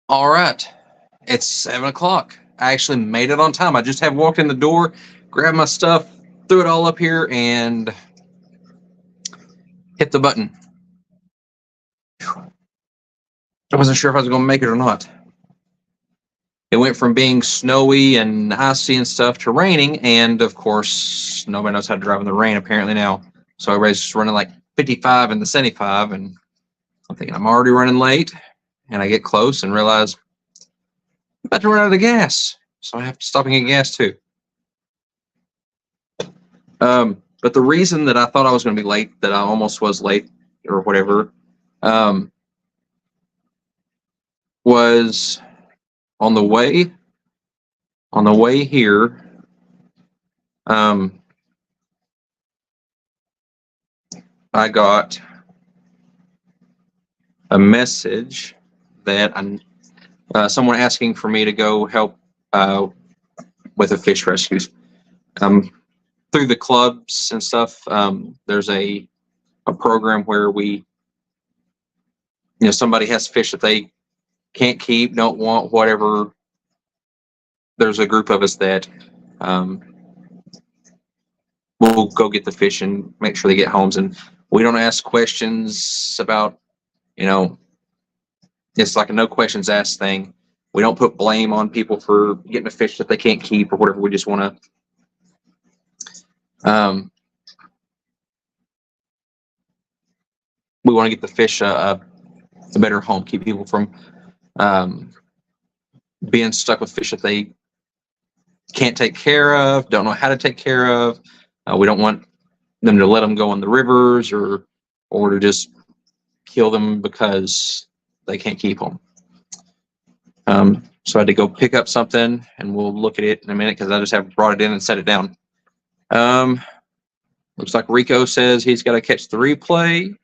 All right, it's 7 o'clock. I actually made it on time. I just have walked in the door, grabbed my stuff, threw it all up here, and hit the button. I wasn't sure if I was going to make it or not. It went from being snowy and icy and stuff to raining, and of course, nobody knows how to drive in the rain apparently now. So everybody's just running like 55 and the 75, and I'm thinking I'm already running late, and I get close and realize I'm about to run out of gas, so I have to stop and get gas too. But the reason that I thought I was going to be late, that I almost was late or whatever, um, was on the way here. Um, I got a message that someone asking for me to go help with the fish rescues. Through the clubs and stuff, there's a program where somebody has fish that they can't keep, don't want, whatever. There's a group of us that we'll go get the fish and make sure they get homes, and we don't ask questions about, it's like a no questions asked thing. We don't put blame on people for getting a fish that they can't keep or whatever. We just want to we want to get the fish a better home, keep people from being stuck with fish that they can't take care of, don't know how to take care of. We don't want them to let them go in the rivers or to just kill them because they can't keep them. So I had to go pick up something, and we'll look at it in a minute because I just have brought it in and set it down. Looks like Rico says he's got to catch the replay.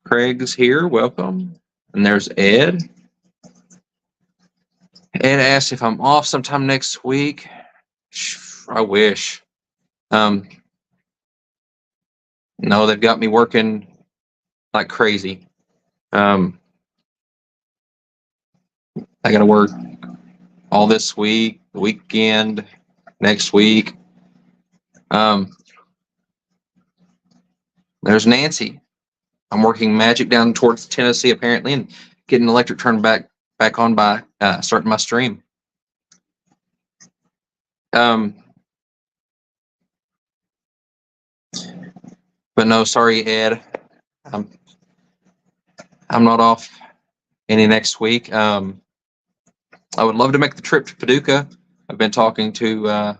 Craig's here, welcome. And there's Ed. Ed asked if I'm off sometime next week. I wish. No, they've got me working like crazy. I got to work all this week, the weekend, next week. There's Nancy. I'm working magic down towards Tennessee apparently, and getting electric turned back on by starting my stream. But no, sorry, Ed. I'm not off any next week. I would love to make the trip to Paducah. I've been talking to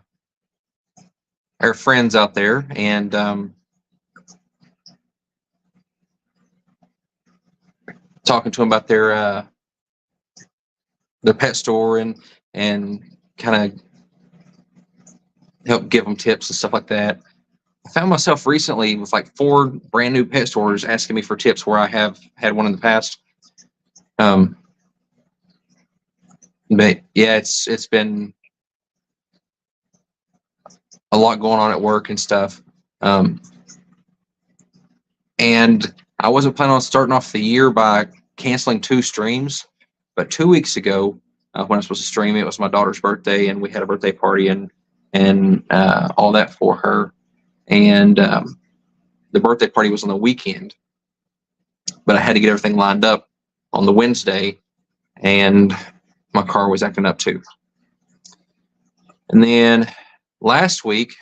our friends out there, and talking to them about their pet store and kind of help give them tips and stuff like that. I found myself recently with like 4 brand new pet stores asking me for tips where I have had one in the past. But yeah, it's been a lot going on at work and stuff. And I wasn't planning on starting off the year by canceling 2 streams, but 2 weeks ago, when I was supposed to stream, it was my daughter's birthday, and we had a birthday party and all that for her. And the birthday party was on the weekend, but I had to get everything lined up on the Wednesday, and my car was acting up too. And then last week,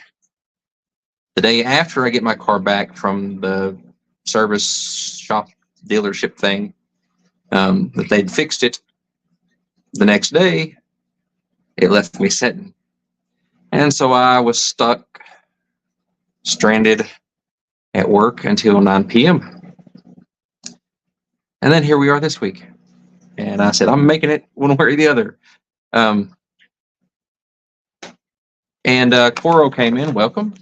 the day after I get my car back from the service shop dealership thing, that they'd fixed it, the next day, it left me sitting. And so I was stuck, stranded at work until 9 p.m. And then here we are this week. And I said, I'm making it one way or the other. And Coro came in, welcome.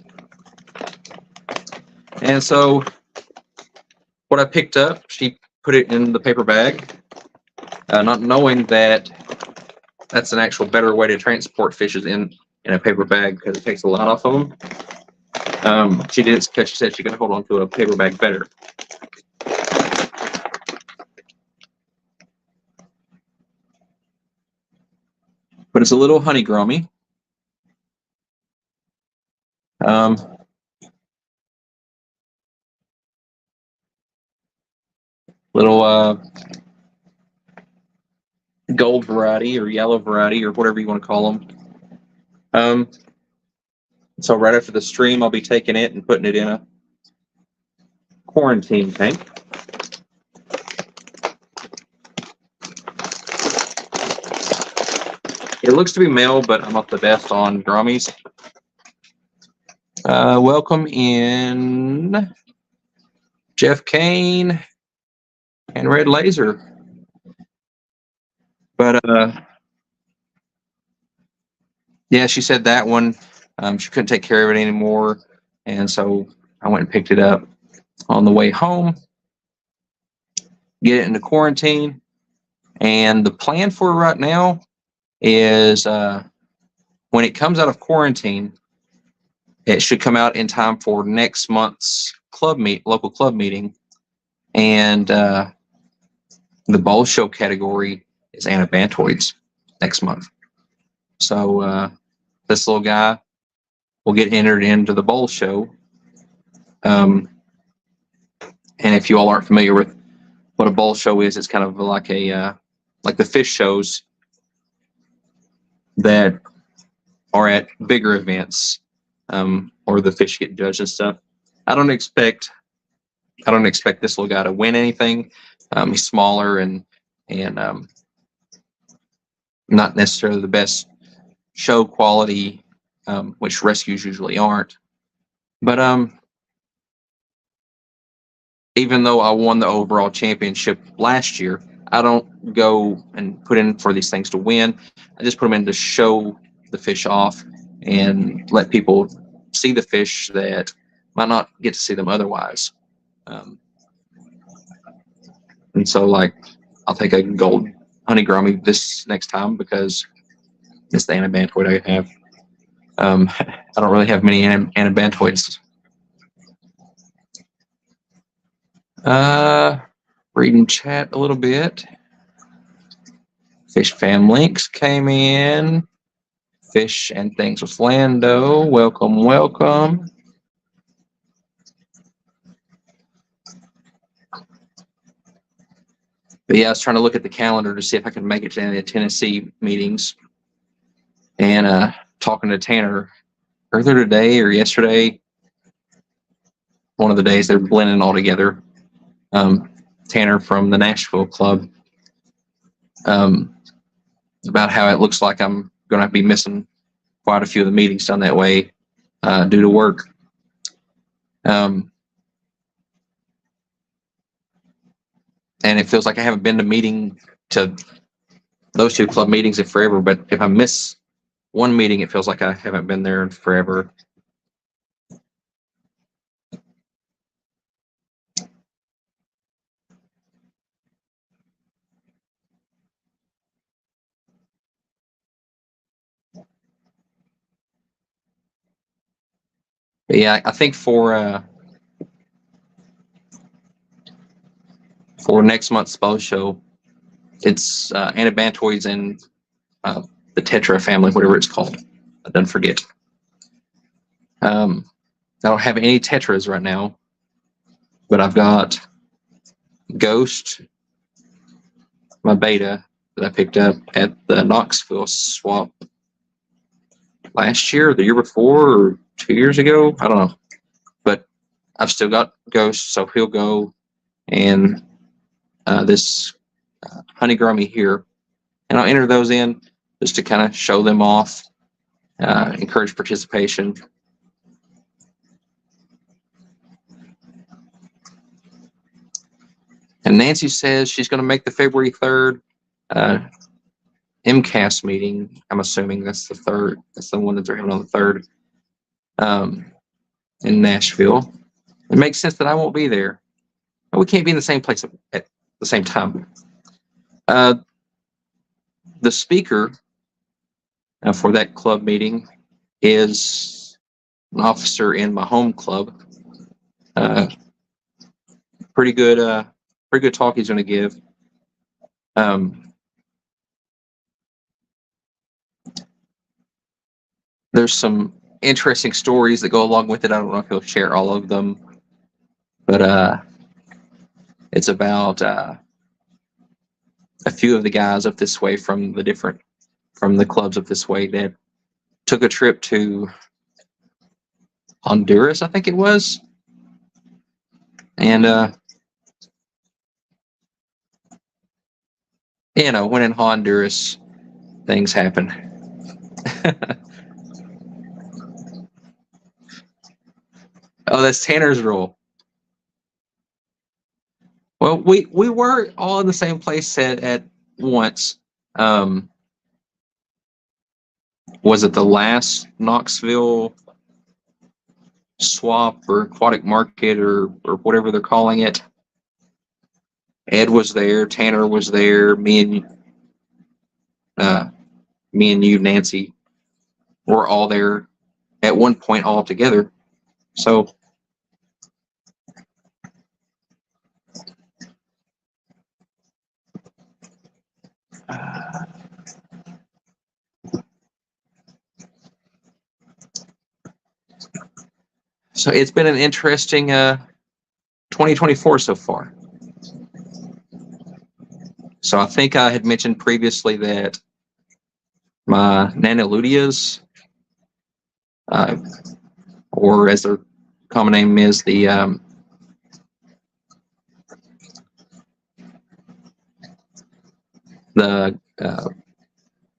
And so what I picked up, she put it in the paper bag, not knowing that that's an actual better way to transport fishes in a paper bag because it takes a lot off of them. She did because she said she could hold on to a paper bag better. but it's a little honey grummy. Little gold variety or yellow variety or whatever you want to call them. So right after the stream, I'll be taking it and putting it in a quarantine tank. It looks to be male, but I'm not the best on grummies. Welcome in Jeff Kane and Red Laser. But yeah, she said that one, she couldn't take care of it anymore. And so I went and picked it up on the way home, get it into quarantine. And the plan for it right now is when it comes out of quarantine, it should come out in time for next month's local club meeting. And the bowl show category is anabantoids next month. So this little guy will get entered into the bowl show. And if you all aren't familiar with what a bowl show is, it's kind of like like the fish shows that are at bigger events, or the fish get judged and stuff. I don't expect this little guy to win anything. He's smaller and not necessarily the best show quality, which rescues usually aren't. But even though I won the overall championship last year, I don't go and put in for these things to win. I just put them in to show the fish off and let people see the fish that might not get to see them otherwise. And so, like, I'll take a gold honey grummy this next time because it's the anabantoid I have. I don't really have many anabantoids. Reading chat a little bit. Fish Fam Links came in. Fish and Things with Lando. Welcome, welcome. But yeah, I was trying to look at the calendar to see if I can make it to any of the Tennessee meetings. And talking to Tanner earlier today or yesterday, one of the days they're blending all together. Tanner from the Nashville club, about how it looks like I'm going to be missing quite a few of the meetings done that way due to work. And it feels like I haven't been to those two club meetings in forever. But if I miss one meeting, it feels like I haven't been there in forever. But yeah, I think for next month's bow show, it's anabantoids and the tetra family, whatever it's called. I don't forget. I don't have any tetras right now, but I've got Ghost, my beta that I picked up at the Knoxville swap last year, or the year before, or 2 years ago. I don't know. But I've still got Ghost, so he'll go. And this honey grummy here. And I'll enter those in just to kind of show them off, encourage participation. And Nancy says she's going to make the February 3rd MCAS meeting. I'm assuming that's the 3rd. That's the one that they're having on the 3rd in Nashville. It makes sense that I won't be there. We can't be in the same place at the same time. The speaker for that club meeting is an officer in my home club. Pretty good talk he's going to give. there's some interesting stories that go along with it. I don't know if he'll share all of them, but it's about a few of the guys up this way from the clubs up this way that took a trip to Honduras, I think it was, and when in Honduras, things happen. Oh, that's Tanner's rule. Well, we were all in the same place at once. Was it the last Knoxville swap or aquatic market or whatever they're calling it? Ed was there, Tanner was there, me and you, Nancy, were all there at one point all together. So so it's been an interesting 2024 so far. So I think I had mentioned previously that my Nana Ludias, or as their common name is, the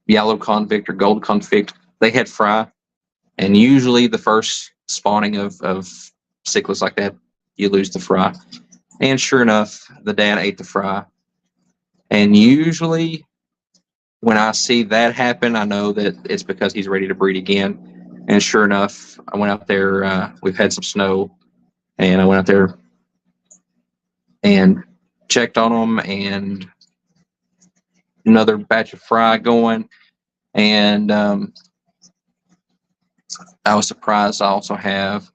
yellow convict or gold convict, they had fry, and usually the first spawning of cichlids like that, you lose the fry. And sure enough, the dad ate the fry. And usually when I see that happen, I know that it's because he's ready to breed again. And sure enough, I went out there, we've had some snow, and I went out there and checked on them, and another batch of fry going. And I was surprised I also have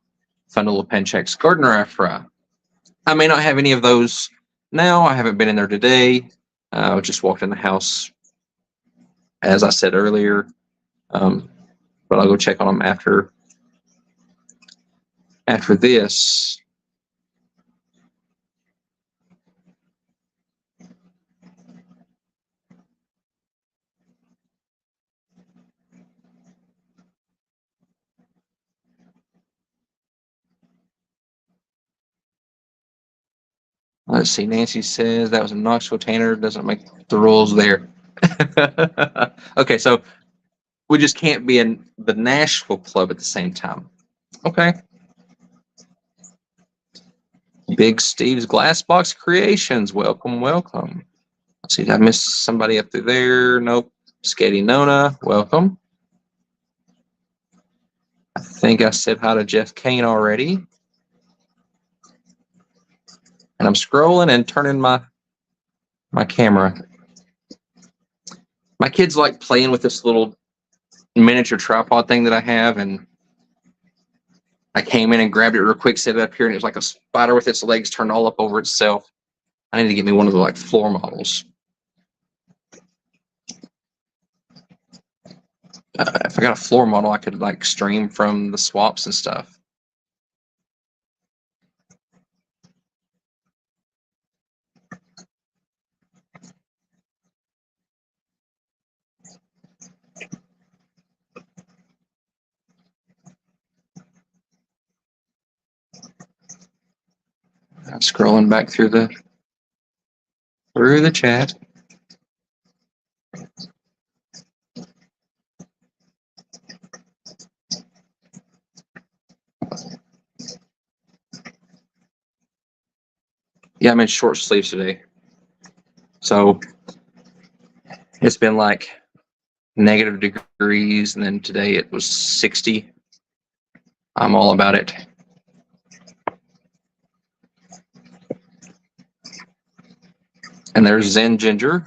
Fundula Penchex Gardner fry. I may not have any of those now. I haven't been in there today. I just walked in the house, as I said earlier. But I'll go check on them after this. Let's see. Nancy says that was a Knoxville. Tanner doesn't make the rules there. Okay, so we just can't be in the Nashville club at the same time. Okay. Big Steve's Glassbox Creations. Welcome, welcome. Let's see, did I miss somebody up through there? Nope. Skady Nona, welcome. I think I said hi to Jeff Kane already. And I'm scrolling and turning my camera. My kids like playing with this little miniature tripod thing that I have, and I came in and grabbed it real quick, set it up here, and it was like a spider with its legs turned all up over itself. I need to get me one of the floor models. If I got a floor model, I could stream from the swaps and stuff. I'm scrolling back through the chat. Yeah, I'm in short sleeves today. So it's been like negative degrees, and then today it was 60. I'm all about it. And there's Zen Ginger.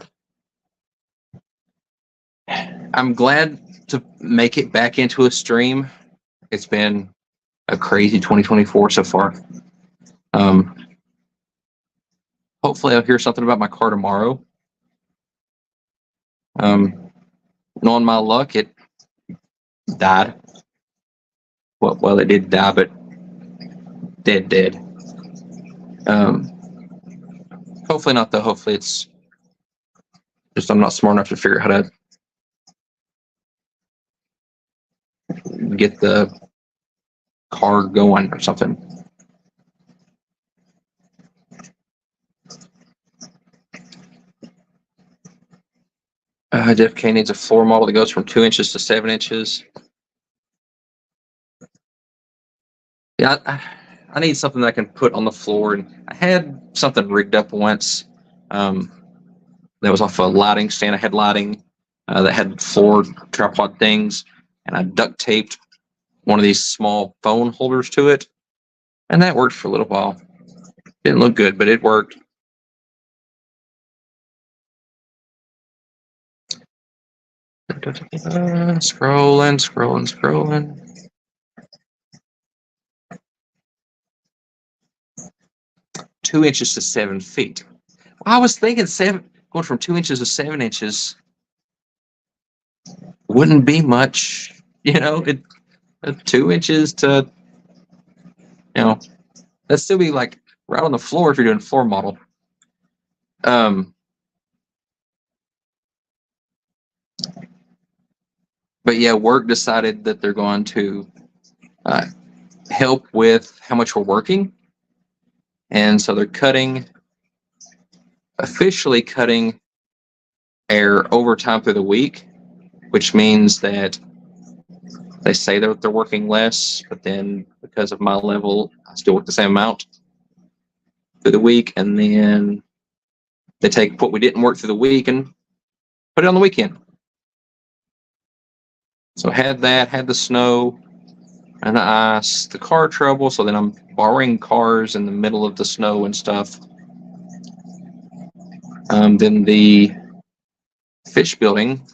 I'm glad to make it back into a stream. It's been a crazy 2024 so far. Hopefully I'll hear something about my car tomorrow. Knowing my luck, it died. well, it did die, but dead. Um, hopefully not though. Hopefully it's just I'm not smart enough to figure out how to get the car going or something. JFK needs a floor model that goes from 2 inches to 7 inches. Yeah, I need something that I can put on the floor. And I had something rigged up once that was off a lighting stand. I had lighting that had floor tripod things, and I duct taped one of these small phone holders to it, and that worked for a little while. Didn't look good, but it worked. Scrolling. 2 inches to 7 feet. I was thinking going from 2 inches to 7 inches wouldn't be much. 2 inches to, that'd still be like right on the floor if you're doing floor model. But yeah, work decided that they're going to help with how much we're working. And so they're officially cutting our overtime through the week, which means that they say that they're working less, but then because of my level, I still work the same amount through the week. And then they take what we didn't work through the week and put it on the weekend. So had the snow and the ice, the car trouble. So then I'm borrowing cars in the middle of the snow and stuff. Then the fish building,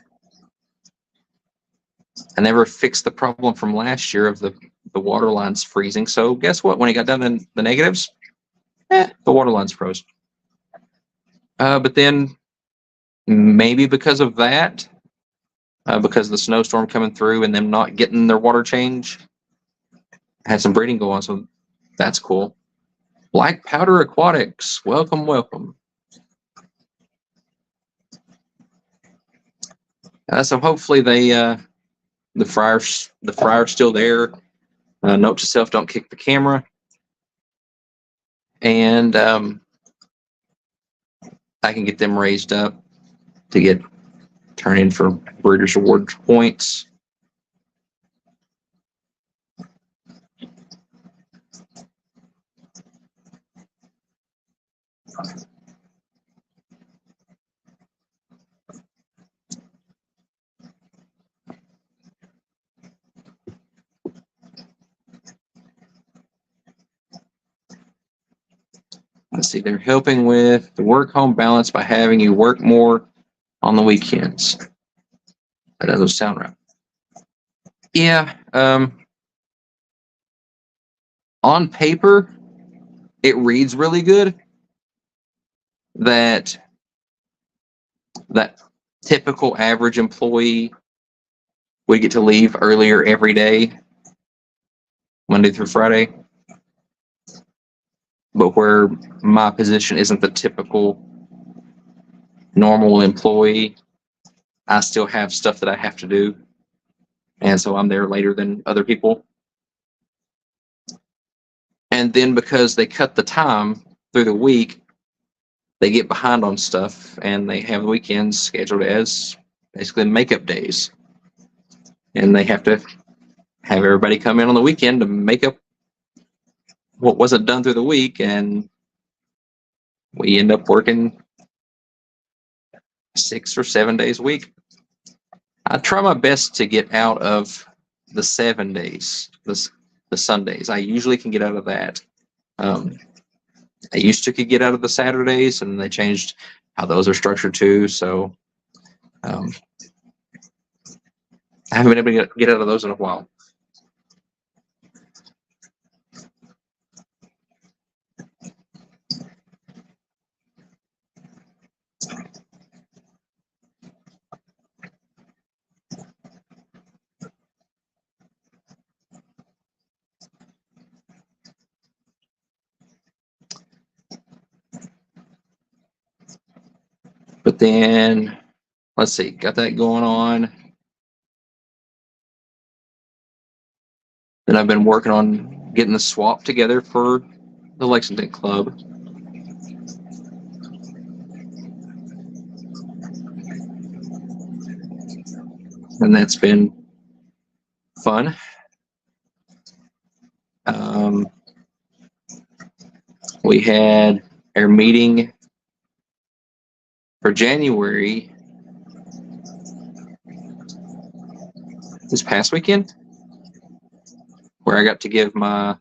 I never fixed the problem from last year of the water lines freezing. So guess what? When he got done in the negatives, the water lines froze. But then maybe because of that, because of the snowstorm coming through and them not getting their water change, had some breeding going on. So that's cool. Black Powder Aquatics, welcome. So hopefully the fryer's still there. Note to self: don't kick the camera. And I can get them raised up to get turned in for Breeders' Award points. Let's see, they're helping with the work-home balance by having you work more on the weekends. That doesn't sound right. Yeah, on paper, it reads really good. That typical average employee would get to leave earlier every day, Monday through Friday. But where my position isn't the typical normal employee, I still have stuff that I have to do. And so I'm there later than other people. And then because they cut the time through the week, they get behind on stuff and they have weekends scheduled as basically makeup days. And they have to have everybody come in on the weekend to make up what wasn't done through the week. And we end up working 6 or 7 days a week. I try my best to get out of the 7 days, the Sundays. I usually can get out of that. I used to could get out of the Saturdays, and they changed how those are structured too. So I haven't been able to get out of those in a while. Then let's see, got that going on. Then I've been working on getting the swap together for the Lexington Club. And that's been fun. We had our meeting for January this past weekend, where I got to give my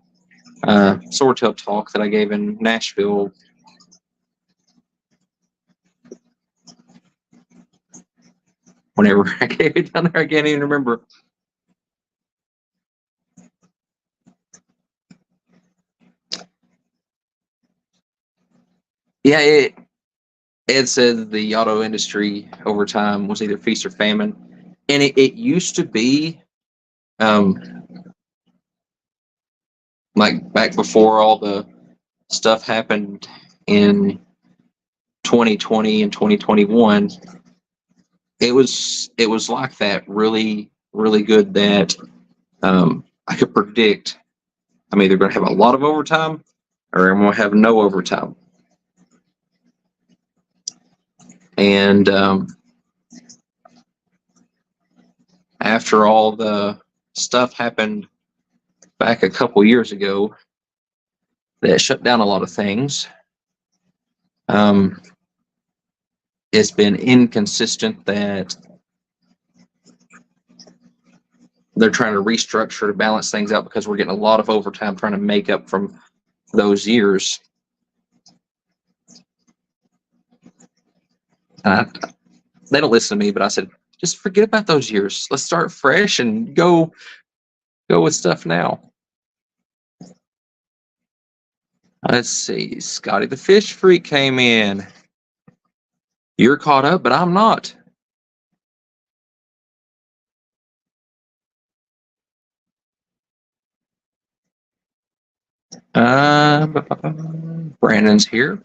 Swordtail talk that I gave in Nashville. Whenever I gave it down there, I can't even remember. Yeah, Ed said the auto industry over time was either feast or famine, and it used to be, like back before all the stuff happened in 2020 and 2021. It was like that, really, really good, that I could predict I'm either going to have a lot of overtime or I'm going to have no overtime. And after all the stuff happened back a couple years ago that shut down a lot of things, it's been inconsistent that they're trying to restructure to balance things out, because we're getting a lot of overtime trying to make up from those years. They don't listen to me, but I said, just forget about those years. Let's start fresh and go with stuff now. Let's see. Scotty the Fish Freak came in. You're caught up, but I'm not. Brandon's here.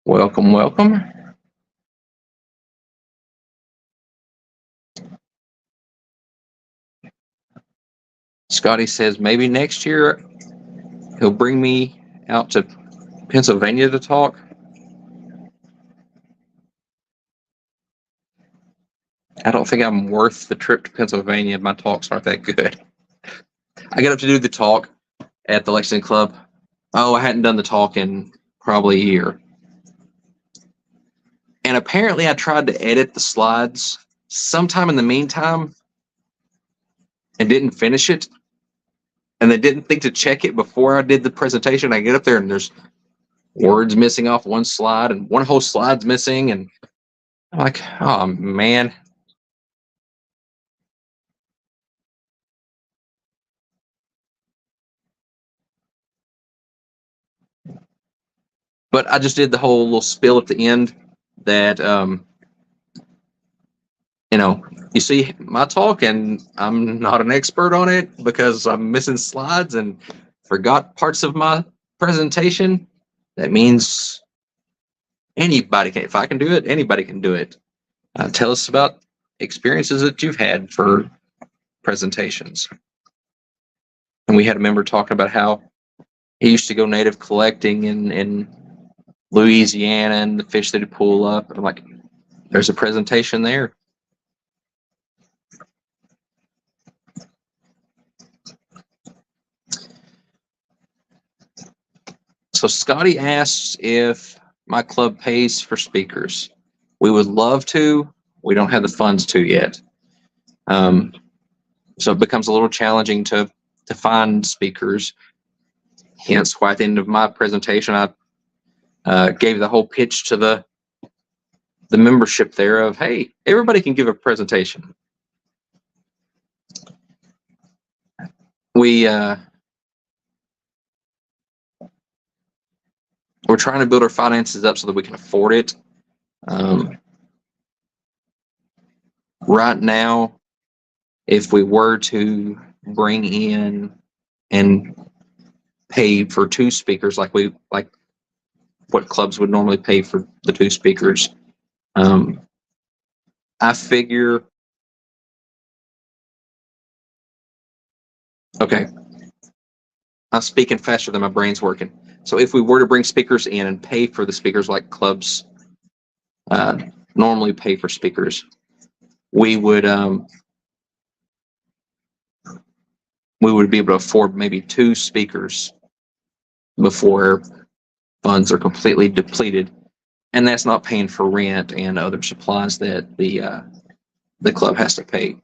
Welcome, welcome. Scotty says maybe next year he'll bring me out to Pennsylvania to talk. I don't think I'm worth the trip to Pennsylvania. My talks aren't that good. I got up to do the talk at the Lexington Club. Oh, I hadn't done the talk in probably a year. And apparently I tried to edit the slides sometime in the meantime and didn't finish it. And they didn't think to check it before I did the presentation. I get up there and there's words missing off one slide and one whole slide's missing. And I'm like, oh, man. But I just did the whole little spiel at the end that, you see my talk and I'm not an expert on it because I'm missing slides and forgot parts of my presentation. That means anybody can. If I can do it, anybody can do it. Tell us about experiences that you've had for presentations. And we had a member talking about how he used to go native collecting in Louisiana and the fish that he'd pull up. I'm like, there's a presentation there. So Scotty asks if my club pays for speakers. We would love to. We don't have the funds to yet. So it becomes a little challenging to find speakers. Hence why at the end of my presentation, I gave the whole pitch to the membership there of, hey, everybody can give a presentation. We're trying to build our finances up so that we can afford it. Right now, if we were to bring in and pay for 2 speakers, like what clubs would normally pay for the 2 speakers, I figure, okay, I'm speaking faster than my brain's working. So if we were to bring speakers in and pay for the speakers like clubs uh, normally pay for speakers, we would be able to afford maybe 2 speakers before funds are completely depleted, and that's not paying for rent and other supplies that the club has to pay.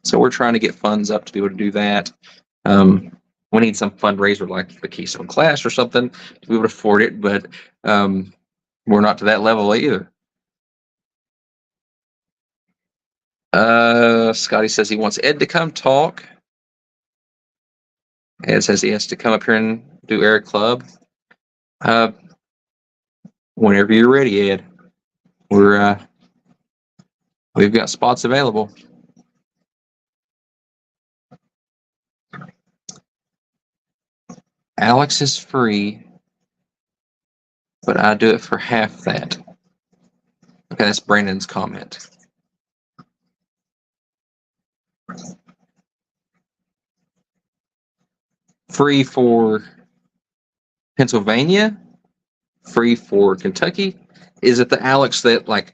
So we're trying to get funds up to be able to do that. We need some fundraiser like the Keystone Clash or something to be able to afford it, but we're not to that level either. Scotty says he wants Ed to come talk. Ed says he has to come up here and do Eric Club. Whenever you're ready, Ed. We've got spots available. Alex is free, but I do it for half that. Okay, that's Brandon's comment. Free for Pennsylvania? Free for Kentucky? Is it the Alex that like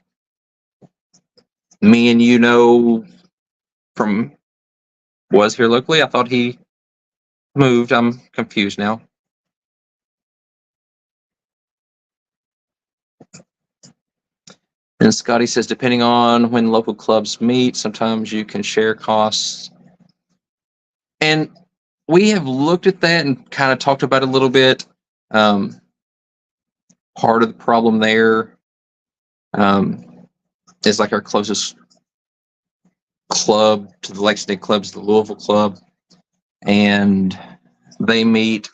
me and you know from was here locally? I thought he moved. I'm confused now. And Scotty says, depending on when local clubs meet, sometimes you can share costs. And we have looked at that and kind of talked about it a little bit. Part of the problem there is like our closest club to the Lexington club is the Louisville club, and they meet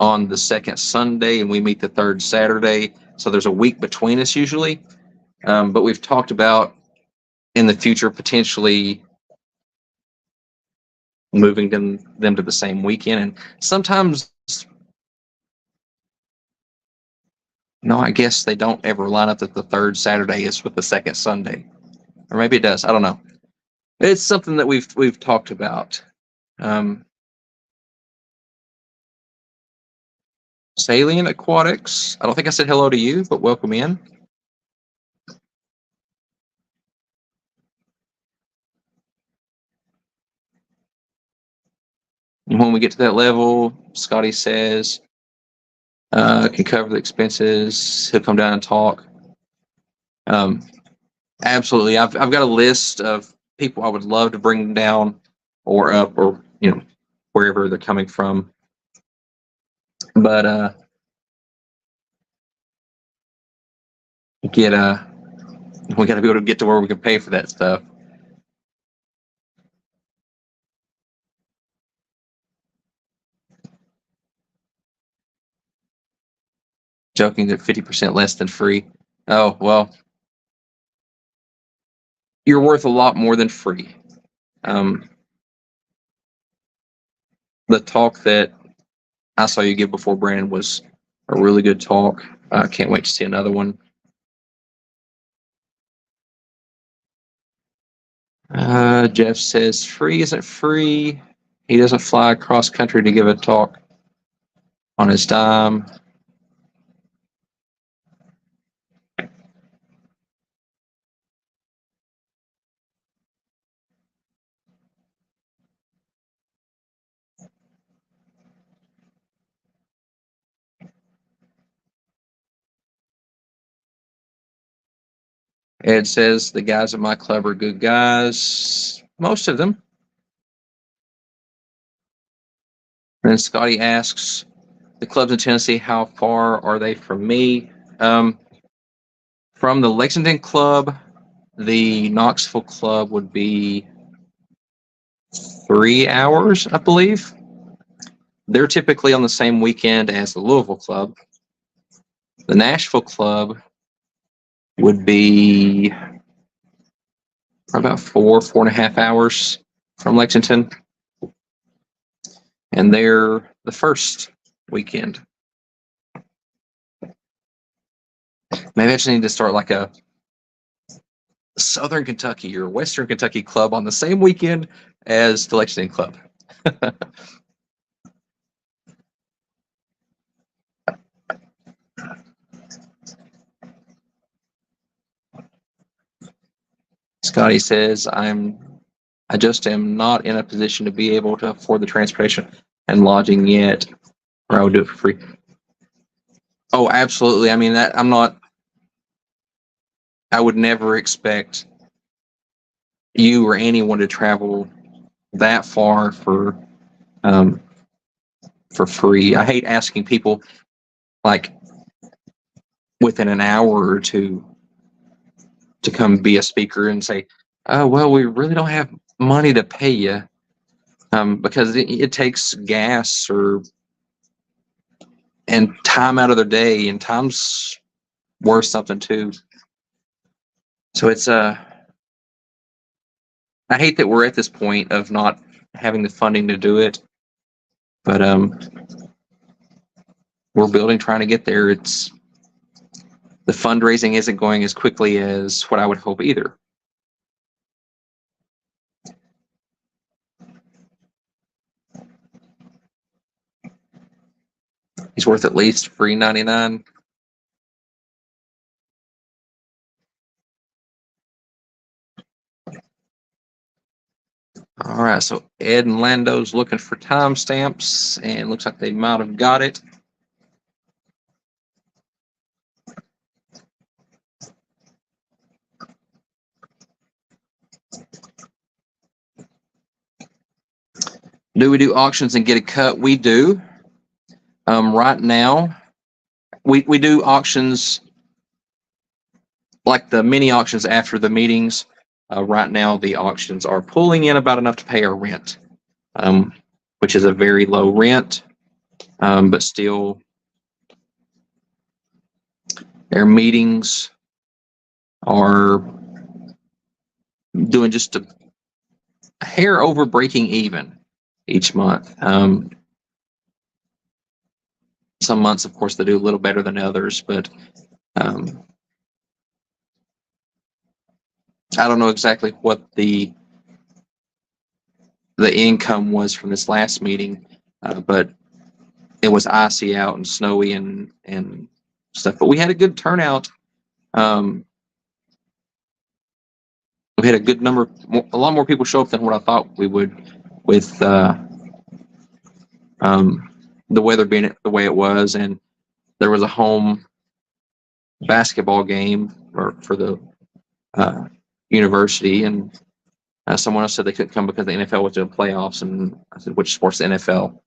on the second Sunday and we meet the third Saturday. So there's a week between us usually. But we've talked about in the future potentially moving them to the same weekend. And sometimes, no, I guess they don't ever line up that the third Saturday is with the second Sunday. Or maybe it does. I don't know. It's something that we've talked about. Salient Aquatics. I don't think I said hello to you, but welcome in. And when we get to that level, Scotty says can cover the expenses. He'll come down and talk. Absolutely. I've got a list of people I would love to bring down or up or wherever they're coming from. But we got to be able to get to where we can pay for that stuff. Joking that 50% less than free. Oh, well, you're worth a lot more than free. The talk that I saw you give before, Brandon, was a really good talk. I can't wait to see another one. Jeff says free isn't free. He doesn't fly across country to give a talk on his dime. Ed says the guys at my club are good guys. Most of them. And Scotty asks, the clubs in Tennessee, how far are they from me? From the Lexington club, the Knoxville club would be 3 hours, I believe. They're typically on the same weekend as the Louisville club. The Nashville club would be about 4.5 hours from Lexington. And they're the first weekend. Maybe I just need to start like a Southern Kentucky or Western Kentucky club on the same weekend as the Lexington club. Scotty says, I just am not in a position to be able to afford the transportation and lodging yet, or I would do it for free. Oh, absolutely. I mean, that I would never expect you or anyone to travel that far for free. I hate asking people like within an hour or two to come be a speaker and say, "Oh, well, we really don't have money to pay you," because it takes gas and time out of their day, and time's worth something too. So it's I hate that we're at this point of not having the funding to do it, but we're building, trying to get there. It's the fundraising isn't going as quickly as what I would hope either. He's worth at least $3.99. All right, so Ed and Lando's looking for timestamps, and looks like they might have got it. Do we do auctions and get a cut? We do. Right now, we do auctions like the mini auctions after the meetings. Right now, the auctions are pulling in about enough to pay our rent, which is a very low rent, but still, their meetings are doing just a hair over breaking even each month. Some months, of course, they do a little better than others, but I don't know exactly what the income was from this last meeting, but it was icy out and snowy and stuff. But we had a good turnout. We had a good number, a lot more people show up than what I thought we would, with the weather being the way it was, and there was a home basketball game for the university, and someone else said they couldn't come because the NFL was doing playoffs, and I said, which sport's the NFL?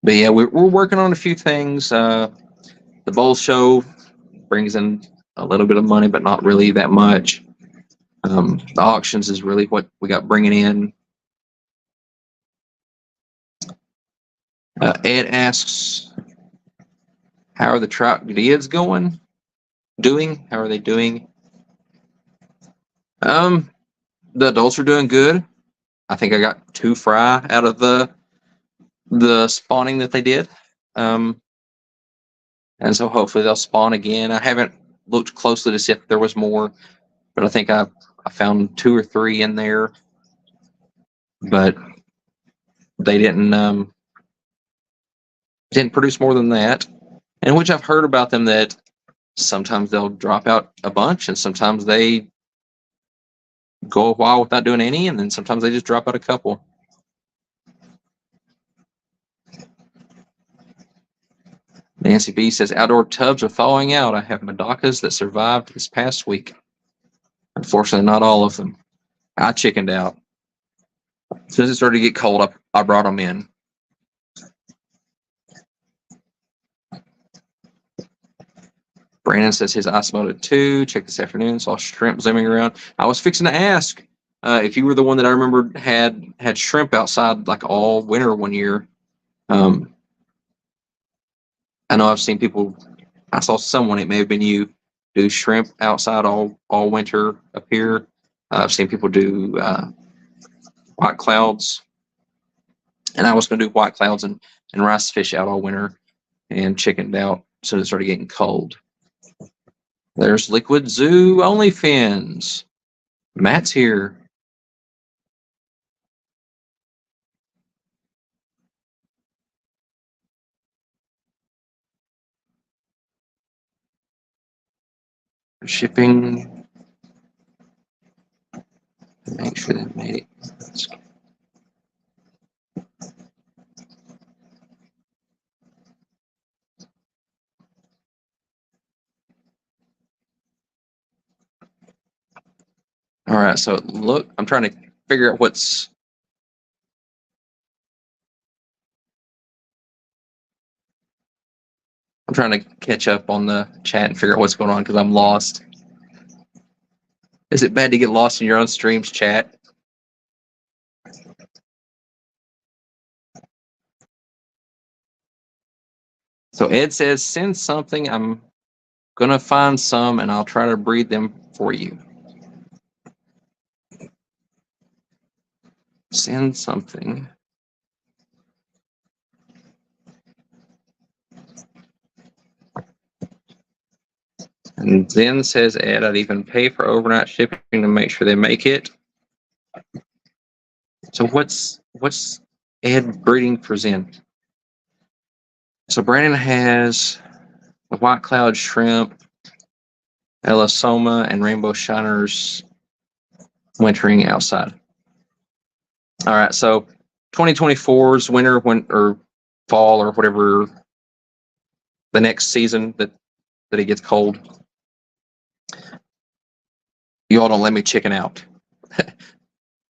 But yeah, we're working on a few things. The bowl show brings in a little bit of money, but not really that much. The auctions is really what we got bringing in. Ed asks, how are the trout goods doing? How are they doing? The adults are doing good. I think I got 2 fry out of the spawning that they did. And so hopefully they'll spawn again. I haven't looked closely to see if there was more, but I think I found 2 or 3 in there. But they didn't produce more than that. And which I've heard about them that sometimes they'll drop out a bunch, and sometimes they go a while without doing any, and then sometimes they just drop out a couple. Nancy B says, outdoor tubs are thawing out. I have Madocas that survived this past week. Unfortunately, not all of them. I chickened out. As soon as it started to get cold, I brought them in. Brandon says his ice melted too. Check this afternoon. Saw shrimp zooming around. I was fixing to ask if you were the one that I remember had shrimp outside like all winter one year. I know I've seen people. I saw someone. It may have been you. Do shrimp outside all winter up here. I've seen people do white clouds And I was going to do white clouds and rice fish out all winter and chickened out so it started getting cold. There's Liquid Zoo OnlyFans. Matt's here. Shipping. Make sure they made it. All right, so look, I'm trying to figure out what's. I'm trying to catch up on the chat and figure out what's going on because I'm lost. Is it bad to get lost in your own stream's chat? So Ed says, send something. I'm going to find some and I'll try to breed them for you. Send something. And then says Ed, I'd even pay for overnight shipping to make sure they make it. So what's Ed breeding for Zen? So Brandon has the white cloud shrimp, Elasoma, and rainbow shiners wintering outside. All right, so 2024's winter, or fall, or whatever the next season that it gets cold. You all don't let me chicken out.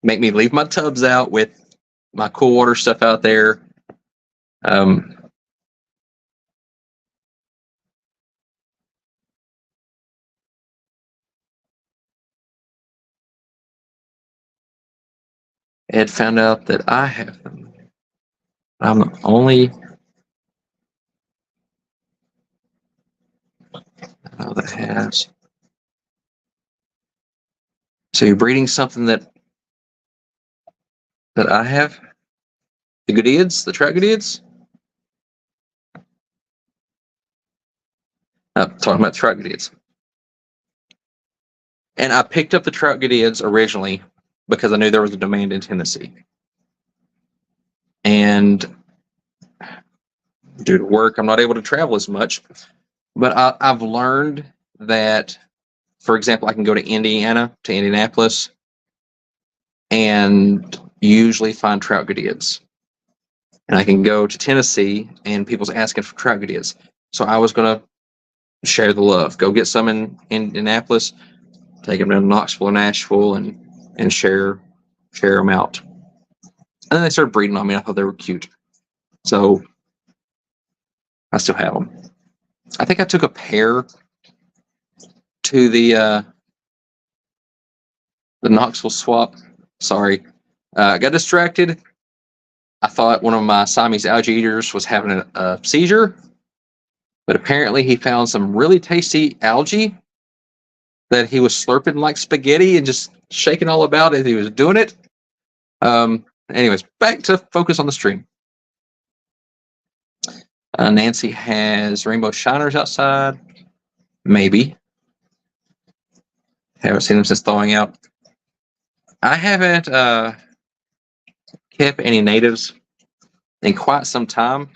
Make me leave my tubs out with my cool water stuff out there. Ed found out that I have them. I'm the only that has. So you're breeding something that I have? The Goodeids? The trout Goodeids? I'm talking about trout Goodeids. And I picked up the trout Goodeids originally because I knew there was a demand in Tennessee. And due to work, I'm not able to travel as much. But I've learned that, for example, I can go to Indiana, to Indianapolis, and usually find trout Goodeids. And I can go to Tennessee, and people's asking for trout Goodeids. So I was going to share the love. Go get some in Indianapolis, take them to Knoxville or Nashville, and share them out. And then they started breeding on me. I thought they were cute. So I still have them. I think I took a pair to the Knoxville swap. Sorry. I got distracted. I thought one of my Siamese algae eaters was having a seizure, but apparently he found some really tasty algae that he was slurping like spaghetti and just shaking all about as he was doing it. Anyways, back to focus on the stream. Nancy has rainbow shiners outside. Maybe. Haven't seen them since thawing out. I haven't kept any natives in quite some time.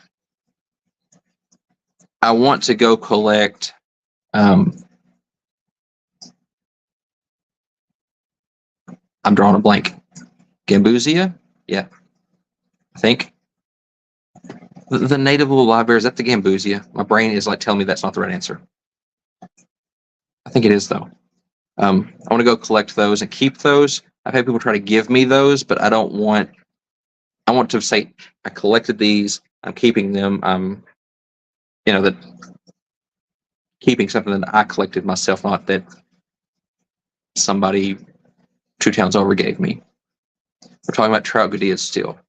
I want to go collect I'm drawing a blank. Gambusia? Yeah. I think. The native little live bear, is that the Gambusia? My brain is like telling me that's not the right answer. I think it is, though. I want to go collect those and keep those. I've had people try to give me those, but I don't want. I want to say I collected these. I'm keeping them. That keeping something that I collected myself, not that somebody 2 towns over gave me. We're talking about trout Goodeids still.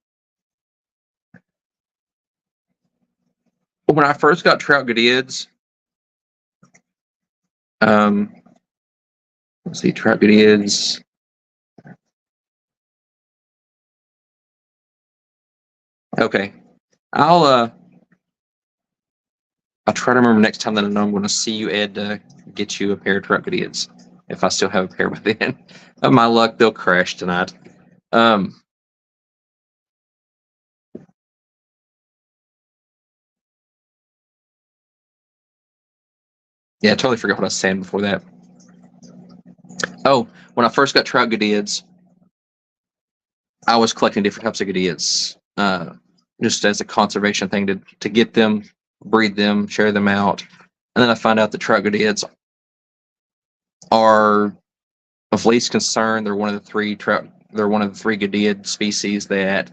When I first got trout Goodeids, let's see, trout Goodeids. Okay. I'll I'll try to remember next time that I know I'm going to see you, Ed, to get you a pair of Truckadids. If I still have a pair by then. Of my luck, they'll crash tonight. Um, yeah, I totally forgot what I was saying before that. Oh, when I first got Truckadids, I was collecting different types of Gadids, just as a conservation thing to get them, breed them, share them out. And then I found out that Truckadids are of least concern. They're one of the three trout. They're one of the three Gadiid species that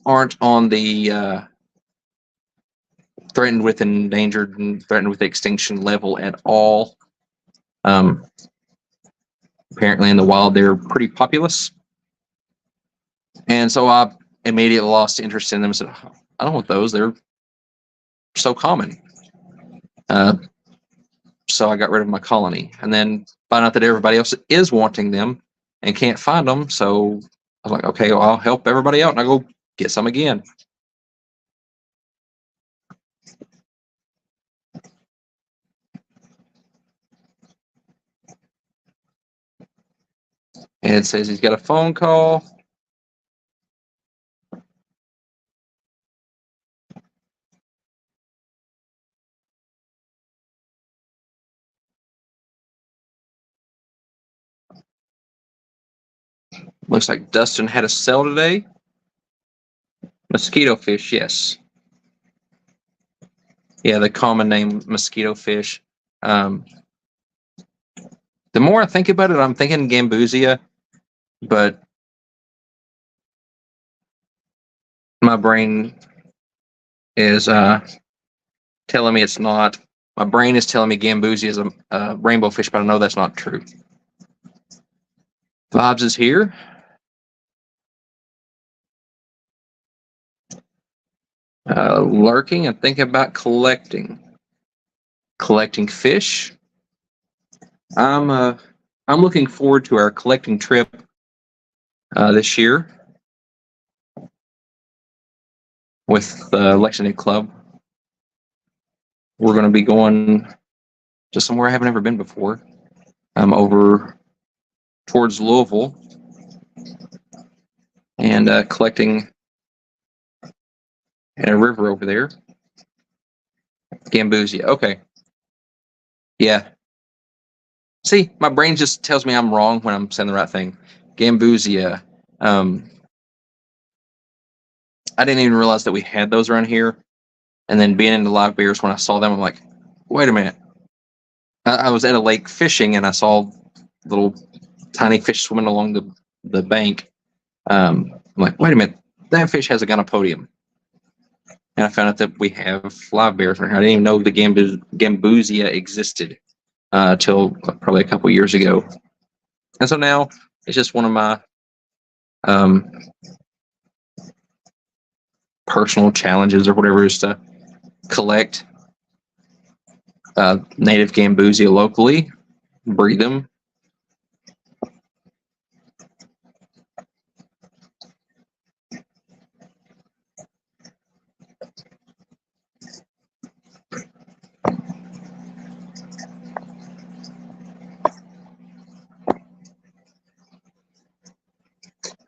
aren't on the threatened with endangered and threatened with extinction level at all. Um, Apparently, in the wild, they're pretty populous, and so I immediately lost interest in them. And said, "I don't want those. They're so common." Uh, so I got rid of my colony, and then found out that everybody else is wanting them and can't find them. So I was like, "Okay, well, I'll help everybody out, and I'll go get some again." And it says he's got a phone call. Looks like Dustin had a sale today. Mosquito fish, yes. Yeah, the common name mosquito fish. Um, the more I think about it, I'm thinking Gambusia, but my brain is telling me it's not. My brain is telling me Gambusia is a rainbow fish, but I know that's not true. Vibes is here. Lurking and thinking about collecting fish. I'm looking forward to our collecting trip this year with the Lexington Club. We're going to be going to somewhere I haven't ever been before. Over towards Louisville and collecting in a river over there. Gambusia. Okay. Yeah. See, my brain just tells me I'm wrong when I'm saying the right thing. Gambusia. I didn't even realize that we had those around here. And then being into live beers, when I saw them, I'm like, wait a minute. I was at a lake fishing and I saw little tiny fish swimming along the bank. I'm like, wait a minute. That fish has a gonopodium. And I found out that we have live bears around here. I didn't even know the Gambusia existed till probably a couple years ago. And so now it's just one of my um, personal challenges or whatever is to collect native Gambusia locally, breed them.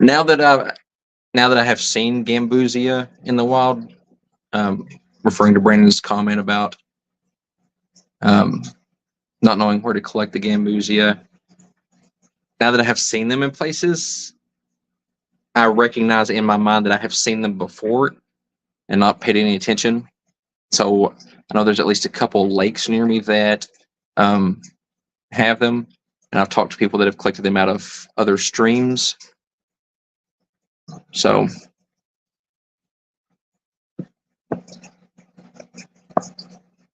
Now that I have seen Gambusia in the wild, um, referring to Brandon's comment about um, not knowing where to collect the Gambusia. Now that I have seen them in places, I recognize in my mind that I have seen them before and not paid any attention. So I know there's at least a couple lakes near me that have them, and I've talked to people that have collected them out of other streams. So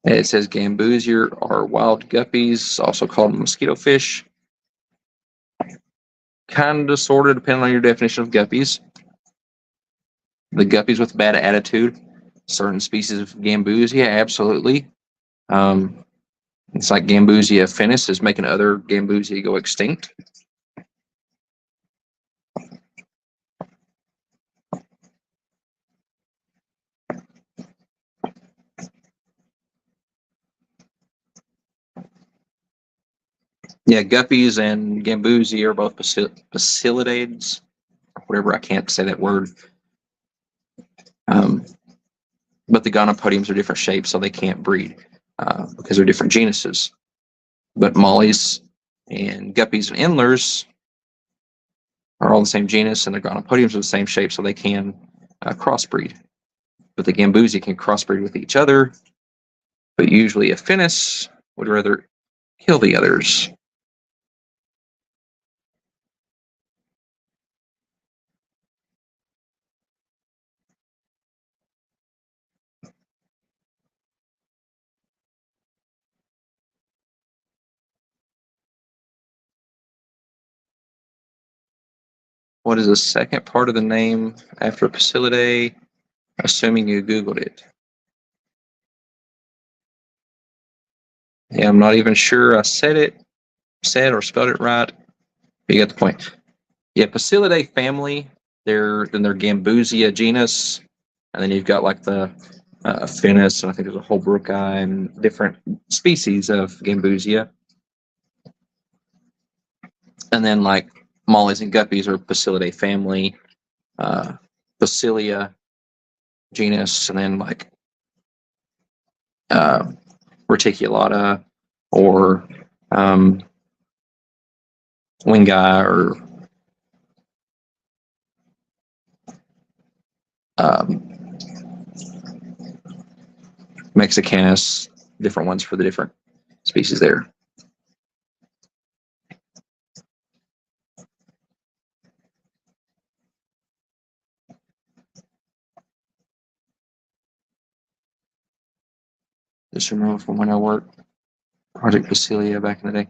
it says Gambusia are wild guppies, also called mosquito fish. Kind of, sort of, depending on your definition of guppies. The guppies with bad attitude, certain species of Gambusia, absolutely. It's like Gambusia finis is making other Gambusia go extinct. Yeah, guppies and gambusia are both bacillidades, or whatever. I can't say that word. But the gonopodiums are different shapes, so they can't breed because they're different genuses. But mollies and guppies and endlers are all the same genus, and the gonopodiums are the same shape, so they can crossbreed. But the gambusia can crossbreed with each other, but usually a Finnis would rather kill the others. What is the second part of the name after Bacillidae? Assuming you Googled it. Yeah, I'm not even sure I said or spelled it right. But you get the point. Yeah, Bacillidae family. They're Gambusia genus, and then you've got like the Finnis, and I think there's a Holbrooki and different species of Gambusia. And then like mollies and guppies are Bacillidae family, Basilia genus, and then like Reticulata or Wingi or Mexicanus, different ones for the different species there. Just remember from when I worked Project Basilia back in the day.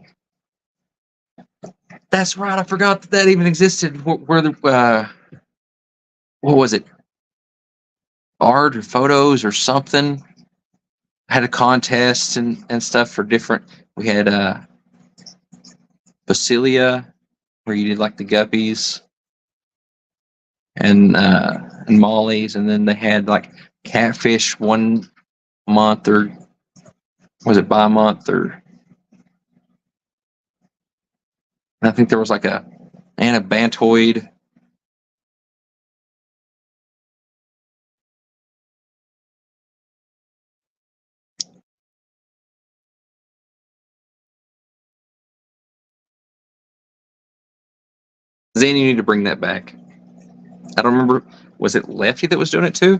That's right. I forgot that even existed. Where the what was it? Art or photos or something. Had a contest and stuff for different. We had Basilia, where you did like the guppies and mollies, and then they had like catfish 1 month, or was it by month, or I think there was like a anabantoid. Zane, you need to bring that back. I don't remember. Was it Lefty that was doing it too?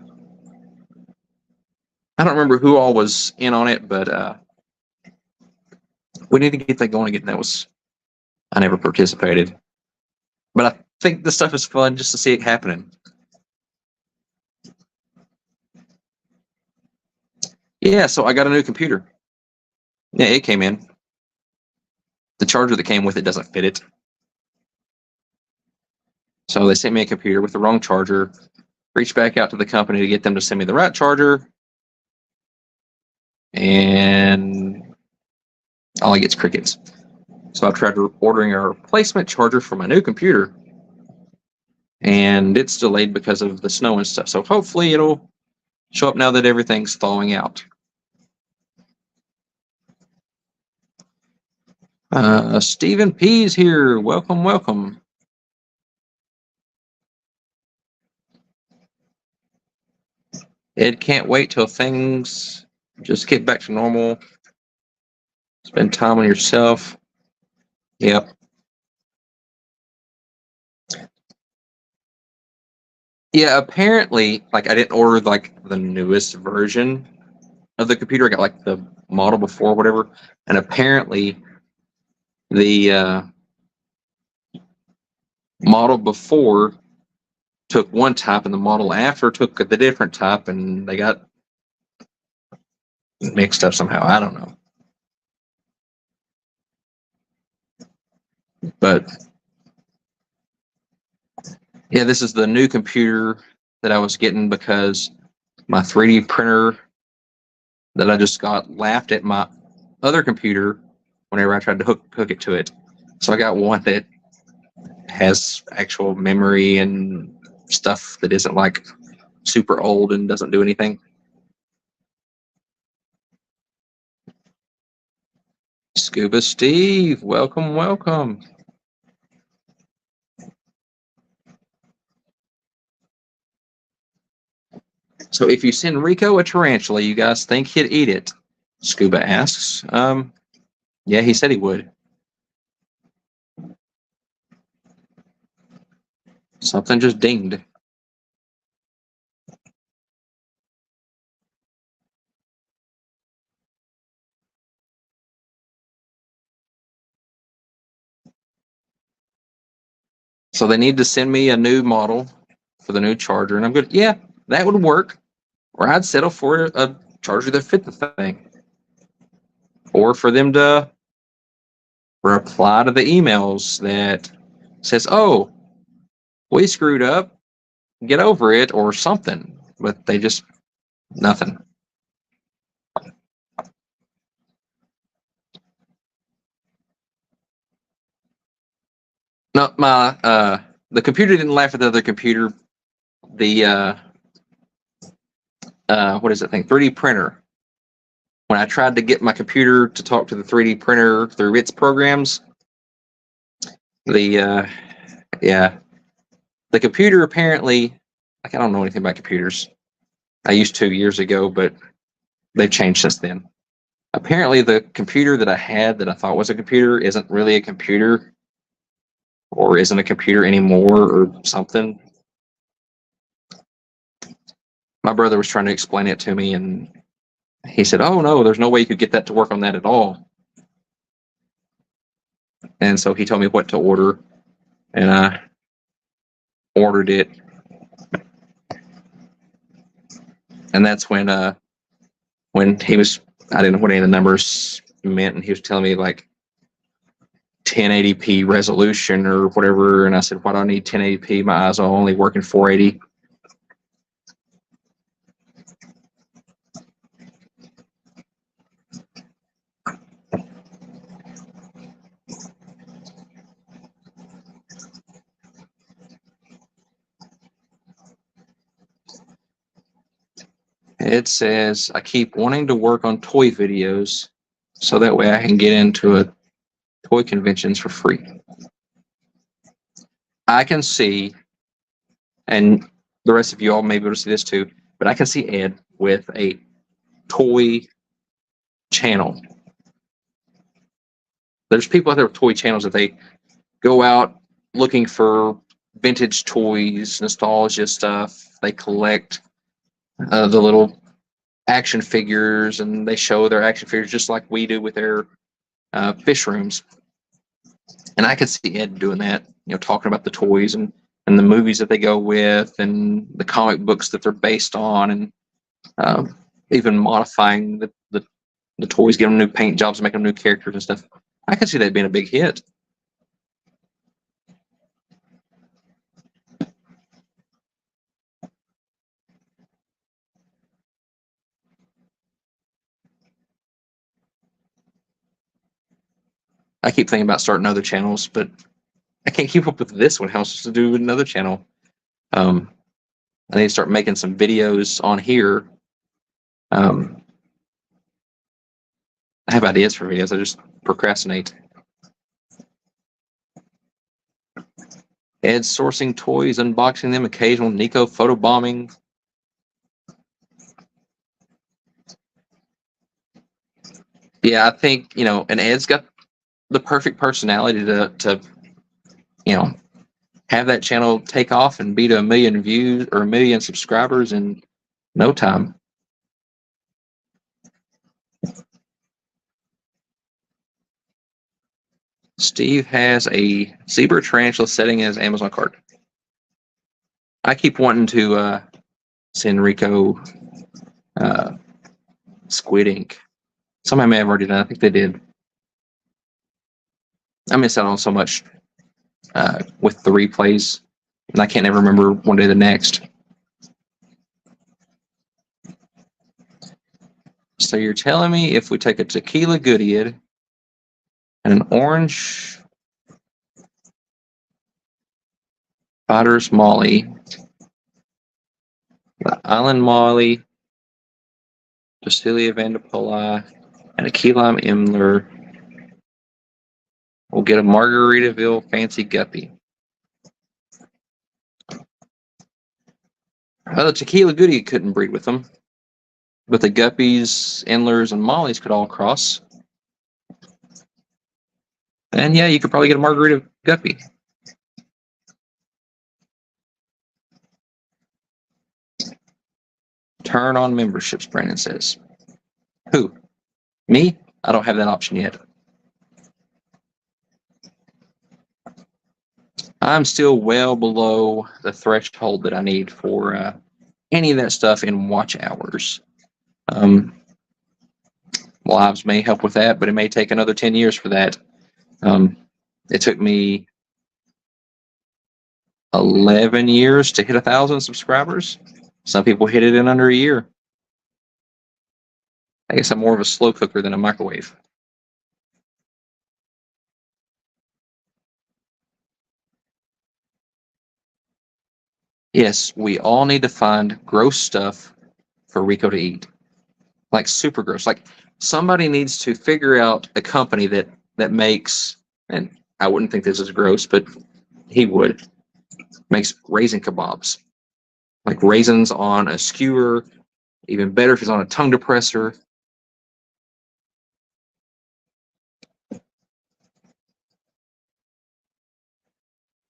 I don't remember who all was in on it, but we need to get that going again. I never participated, but I think the stuff is fun just to see it happening. Yeah, so I got a new computer. Yeah, it came in. The charger that came with it doesn't fit it. So they sent me a computer with the wrong charger. Reached back out to the company to get them to send me the right charger. And all I get is crickets. So I've tried ordering a replacement charger for my new computer. And it's delayed because of the snow and stuff. So hopefully it'll show up now that everything's thawing out. Stephen P's here. Welcome, welcome. Ed can't wait till things just get back to normal. Spend time on yourself. Yep. Yeah, apparently, like I didn't order like the newest version of the computer. I got like the model before, whatever. And apparently, the model before took one type, and the model after took the different type, and they got mixed up somehow. I don't know. But yeah, this is the new computer that I was getting because my 3D printer that I just got laughed at my other computer whenever I tried to hook it to it. So I got one that has actual memory and stuff that isn't like super old and doesn't do anything. Scuba Steve, welcome, welcome. So if you send Rico a tarantula, you guys think he'd eat it? Scuba asks. Yeah, he said he would. Something just dinged. So they need to send me a new model for the new charger, and I'm good. Yeah, that would work. Or I'd settle for a charger that fit the thing. Or for them to reply to the emails that says, "Oh, we screwed up. Get over it," or something. But they just nothing. No, my the computer didn't laugh at the other computer. The what is that thing? 3D printer. When I tried to get my computer to talk to the 3D printer through its programs, the yeah, the computer apparently, like, I don't know anything about computers. I used to years ago, but they've changed since then. Apparently, the computer that I had that I thought was a computer isn't really a computer, or isn't a computer anymore, or something. My brother was trying to explain it to me, and he said, "Oh no, there's no way you could get that to work on that at all." And so he told me what to order, and I ordered it. And that's when he was, I didn't know what any of the numbers meant, and he was telling me like 1080p resolution or whatever, and I said, "Why do I need 1080p? My eyes are only working 480." It says, "I keep wanting to work on toy videos so that way I can get into a toy conventions for free." I can see, and the rest of you all may be able to see this too, but I can see Ed with a toy channel. There's people out there with toy channels that they go out looking for vintage toys, nostalgia stuff. They collect the little action figures, and they show their action figures just like we do with their fish rooms. And I could see Ed doing that, talking about the toys and the movies that they go with, and the comic books that they're based on, and uh, even modifying the toys, giving them new paint jobs, making them new characters and stuff. I could see that being a big hit. I keep thinking about starting other channels, but I can't keep up with this one. How am I supposed to do another channel? I need to start making some videos on here. Um, I have ideas for videos. I just procrastinate. Ed sourcing toys, unboxing them, occasional Nico photobombing. Yeah, I think, and Ed's got the perfect personality to have that channel take off and be to 1 million views or 1 million subscribers in no time. Steve has a zebra tarantula setting in his Amazon cart. I keep wanting to send Rico Squid Ink. Somebody may have already done. I think they did. I miss out on so much with the replays, and I can't ever remember one day the next. So you're telling me if we take a tequila Goodyear and an orange Potter's Molly, the Island Molly, Cecilia Vandepoli, and a key lime Imler, We'll get a Margaritaville fancy guppy. Well, the Tequila Goody couldn't breed with them, but the guppies, endlers, and mollies could all cross. And yeah, you could probably get a Margarita guppy. Turn on memberships, Brandon says. Who? Me? I don't have that option yet. I'm still well below the threshold that I need for any of that stuff in watch hours. Lives may help with that, but it may take another 10 years for that. It took me 11 years to hit 1,000 subscribers. Some people hit it in under a year. I guess I'm more of a slow cooker than a microwave. Yes, we all need to find gross stuff for Rico to eat. Like super gross. Like somebody needs to figure out a company that makes, and I wouldn't think this is gross, but he would, makes raisin kebabs. Like raisins on a skewer, even better if it's on a tongue depressor.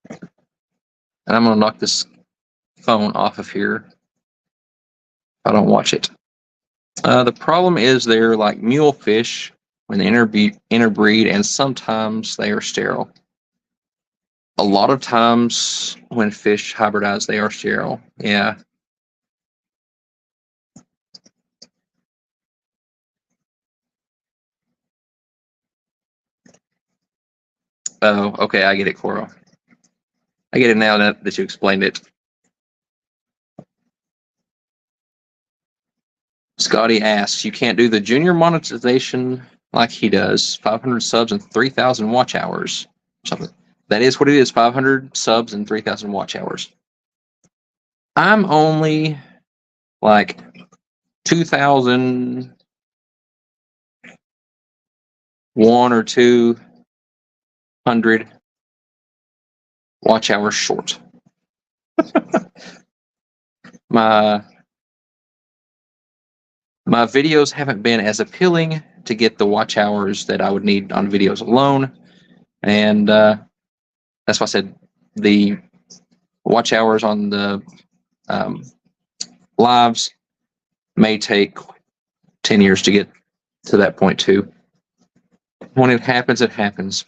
And I'm going to knock this phone off of here if I don't watch it. The problem is they're like mule fish when they interbreed, and sometimes they are sterile. A lot of times when fish hybridize, they are sterile. Yeah. Oh, okay. I get it, Coral. I get it now that you explained it. Scotty asks, you can't do the junior monetization like he does, 500 subs and 3,000 watch hours. Something. That is what it is, 500 subs and 3,000 watch hours. I'm only like 2,001 or 200 watch hours short. my videos haven't been as appealing to get the watch hours that I would need on videos alone, and that's why I said the watch hours on the lives may take 10 years to get to that point too. When it happens, it happens.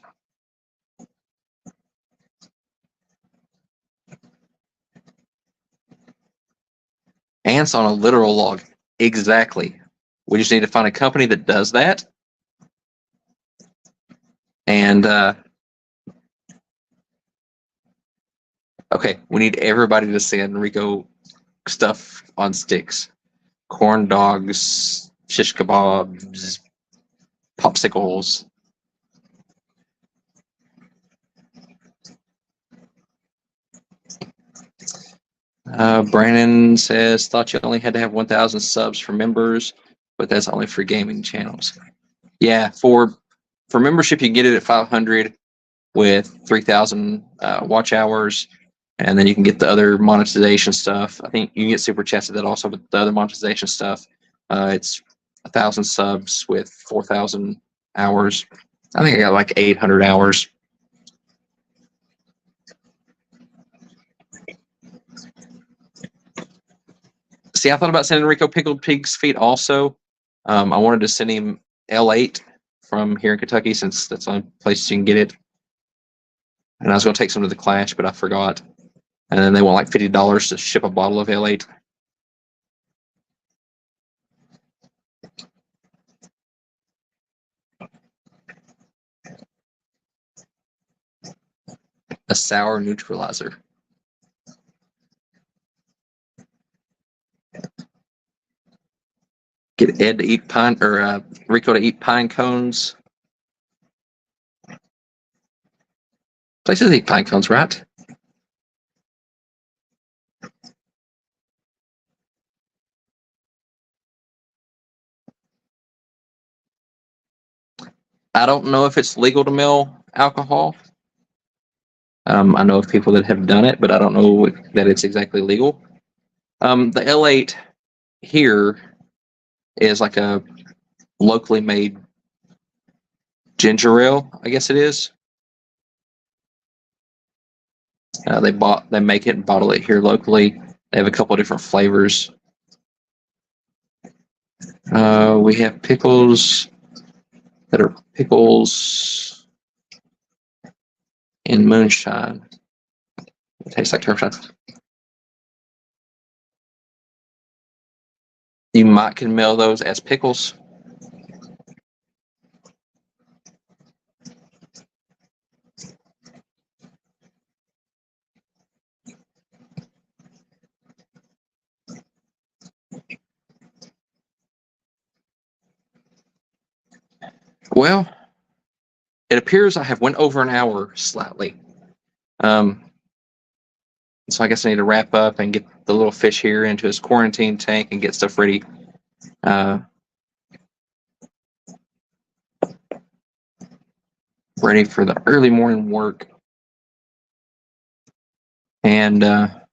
Ants on a literal log. Exactly. We just need to find a company that does that. And okay, we need everybody to send Rico stuff on sticks. Corn dogs, shish kebabs, popsicles. Brandon says, thought you only had to have 1,000 subs for members, but that's only for gaming channels. Yeah, for membership, you can get it at 500 with 3,000 watch hours, and then you can get the other monetization stuff. I think you can get super chats at that also, but the other monetization stuff, it's 1,000 subs with 4,000 hours. I think I got like 800 hours. See, I thought about sending Rico pickled pig's feet also. I wanted to send him L8 from here in Kentucky since that's the only place you can get it. And I was going to take some to the Clash, but I forgot. And then they want like $50 to ship a bottle of L8. A sour neutralizer. Get Ed to eat pine, or Rico to eat pine cones. Places eat pine cones, right? I don't know if it's legal to mill alcohol. I know of people that have done it, but I don't know that it's exactly legal. The L8 here is like a locally made ginger ale, I guess it is. They make it and bottle it here locally. They have a couple of different flavors. We have pickles that are pickles in moonshine. It tastes like turpentine. You might can mill those as pickles. Well, it appears I have went over an hour slightly. So I guess I need to wrap up and get the little fish here into his quarantine tank and get stuff ready. Ready for the early morning work. And I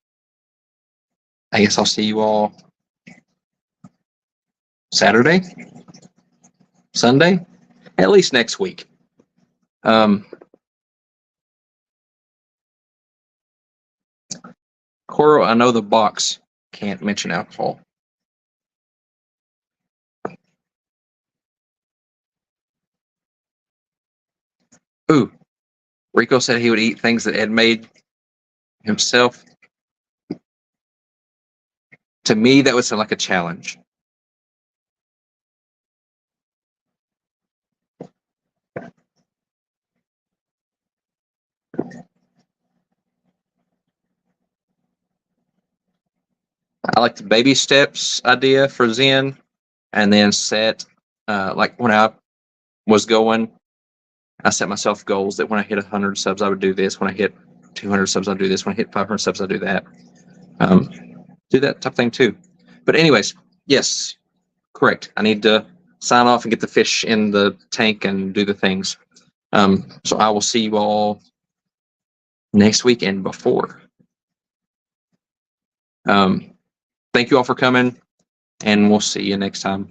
guess I'll see you all Saturday, Sunday, at least next week. Coro, I know the box can't mention alcohol. Ooh, Rico said he would eat things that Ed made himself. To me, that would sound like a challenge. I like the baby steps idea for Zen, and then set like when I was going, I set myself goals that when I hit 100 subs, I would do this. When I hit 200 subs, I'll do this. When I hit 500 subs, I'll do that. Do that type of thing too. But anyways, yes, correct. I need to sign off and get the fish in the tank and do the things. So I will see you all next week and before. Thank you all for coming, and we'll see you next time.